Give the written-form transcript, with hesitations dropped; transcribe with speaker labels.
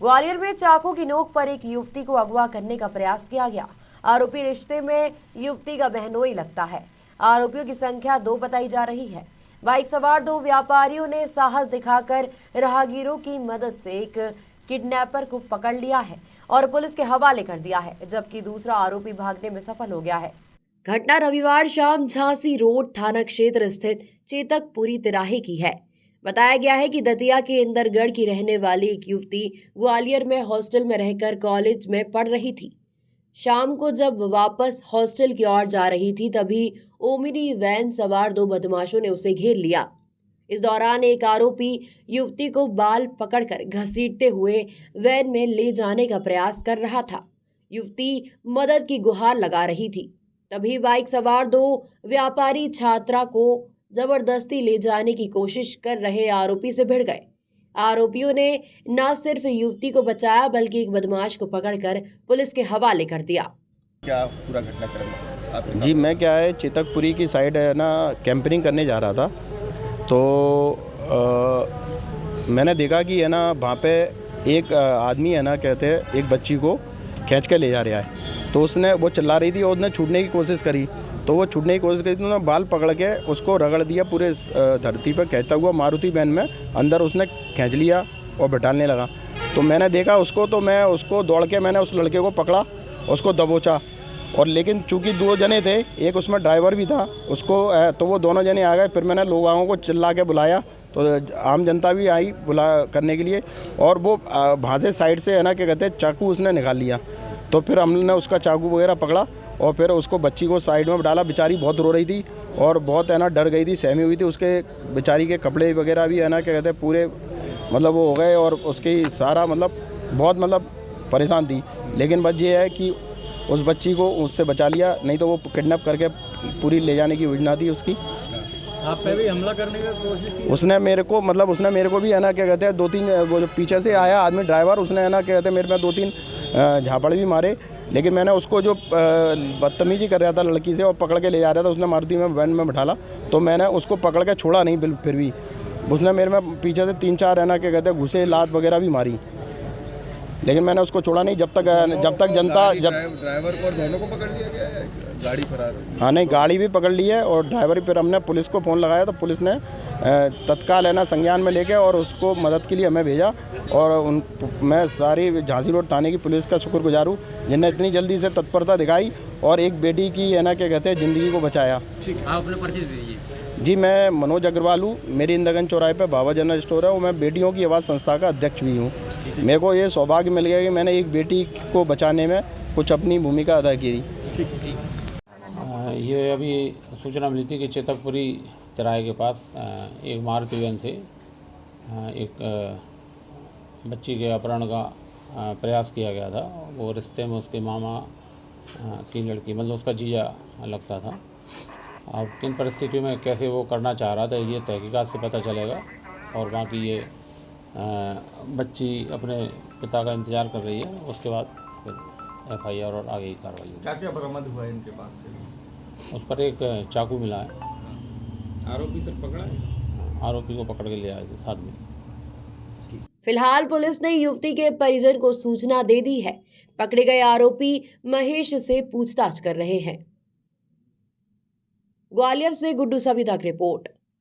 Speaker 1: ग्वालियर में चाकू की नोक पर एक युवती को अगवा करने का प्रयास किया गया। आरोपी रिश्ते में युवती का बहनोई लगता है। आरोपियों की संख्या 2 बताई जा रही है। बाइक सवार 2 व्यापारियों ने साहस दिखाकर राहगीरों की मदद से एक किडनैपर को पकड़ लिया है और पुलिस के हवाले कर दिया है, जबकि दूसरा आरोपी भागने में सफल हो गया है। घटना रविवार शाम झांसी रोड थाना क्षेत्र स्थित चेतकपुरी तिराहे की है। बताया गया है कि दतिया के इंदरगढ़ की रहने वाली एक युवती ग्वालियर में हॉस्टल में रहकर कॉलेज में पढ़ रही थी। शाम को जब वापस हॉस्टल की ओर जा रही थी, तभी ओमिनी वैन सवार 2 बदमाशों ने उसे घेर लिया। इस दौरान एक आरोपी युवती को बाल पकड़कर घसीटते हुए वैन में ले जाने का प्रयास कर रहा था। युवती मदद की गुहार लगा रही थी। तभी बाइक सवार 2 व्यापारी छात्रा को जबरदस्ती ले जाने की कोशिश कर रहे आरोपी से भिड़ गए। आरोपियों ने न सिर्फ युवती को बचाया बल्कि एक बदमाश को पकड़कर पुलिस के हवाले कर दिया।
Speaker 2: क्या पूरा घटनाक्रम
Speaker 3: जी, मैं क्या है चेतकपुरी की साइड है ना, कैंपिंग करने जा रहा था। तो मैंने देखा कि है ना वहाँ पे एक आदमी है ना, कहते हैं एक बच्ची को खींच के ले जा रहा है। तो उसने वो चिल्ला रही थी और उसने छूटने की कोशिश करी। तो वो छूटने की कोशिश करी तो उन्होंने बाल पकड़ के उसको रगड़ दिया पूरे धरती पर। कहता हुआ मारुति वैन में अंदर उसने खींच लिया और बिठाने लगा। तो मैंने देखा उसको, तो मैं उसको दौड़ के मैंने उस लड़के को पकड़ा, उसको दबोचा। और लेकिन चूंकि 2 जने थे, एक उसमें ड्राइवर भी था उसको, तो वो दोनों जने आ गए। फिर मैंने लोगों को चिल्ला के बुलाया, तो आम जनता भी आई बुला करने के लिए। और वो वहाँ से साइड से है ना, क्या कहते हैं, चाकू उसने निकाल लिया। तो फिर हमने उसका चाकू वगैरह पकड़ा और फिर उसको बच्ची को साइड में डाला। बेचारी बहुत रो रही थी और बहुत है ना डर गई थी, सहमी हुई थी। उसके बेचारी के कपड़े वगैरह भी है ना, क्या कहते हैं, पूरे मतलब वो हो गए और उसकी सारा मतलब बहुत मतलब परेशान थी। लेकिन बस ये है कि उस बच्ची को उससे बचा लिया, नहीं तो वो किडनैप करके पूरी ले जाने की योजना थी उसकी।
Speaker 2: आप पे भी हमला करने की कोशिश की?
Speaker 3: उसने मेरे को भी है ना, क्या कहते हैं, 2-3 वो जो पीछे से आया आदमी ड्राइवर, उसने है ना, क्या कहते हैं, मेरे में 2-3 झापड़ भी मारे। लेकिन मैंने उसको जो बदतमीजी कर रहा था लड़की से और पकड़ के ले जा रहा था, उसने मारुति में वैन में बिठाला। तो मैंने उसको पकड़ के छोड़ा नहीं, फिर भी उसने मेरे में पीछे से 3-4 है ना, क्या कहते हैं, घुसे लात वगैरह भी मारी। लेकिन मैंने उसको छोड़ा नहीं जब तक जनता
Speaker 2: ड्राइवर को और दोनों को पकड़ लिया गया है, गाड़ी फरार हो?
Speaker 3: हाँ नहीं, गाड़ी भी पकड़ ली है और ड्राइवर। फिर हमने पुलिस को फ़ोन लगाया तो पुलिस ने तत्काल है ना संज्ञान में लेके और उसको मदद के लिए हमें भेजा। और मैं सारी झांसी रोड थाने की पुलिस का शुक्रगुजार हूँ, जिन्हें इतनी जल्दी से तत्परता दिखाई और एक बेटी की है ना, क्या कहते हैं, ज़िंदगी को बचाया।
Speaker 2: आप अपने परिचय दीजिए।
Speaker 3: जी, मैं मनोज अग्रवाल हूँ। मेरी इंदरगंज चौराहे पे बाबा जनरल स्टोर है और मैं बेटियों की आवाज़ संस्था का अध्यक्ष भी हूँ। मेरे को ये सौभाग्य मिल गया कि मैंने एक बेटी को बचाने में कुछ अपनी भूमिका अदा की।
Speaker 4: ये अभी सूचना मिली थी कि चेतकपुरी तिराहे के पास एक मारुति वैन से एक बच्ची के अपहरण का प्रयास किया गया था। वो रिश्ते में उसके मामा की लड़की, मतलब उसका जीजा लगता था। अब किन परिस्थितियों में कैसे वो करना चाह रहा था, ये तहकीकात से पता चलेगा। और बाकी ये बच्ची अपने पिता का इंतज़ार कर रही है, उसके बाद फिर FIR और आगे की कार्रवाई होगी।
Speaker 2: क्या क्या बरामद हुआ है इनके पास से?
Speaker 4: उस पर एक चाकू मिला है।
Speaker 2: आरोपी सर पकड़ा है?
Speaker 4: आरोपी को पकड़ के ले आए थे साथ में।
Speaker 1: फिलहाल पुलिस ने युवती के परिजन को सूचना दे दी है। पकड़े गए आरोपी महेश से पूछताछ कर रहे हैं। ग्वालियर से गुड्डू सविता की रिपोर्ट।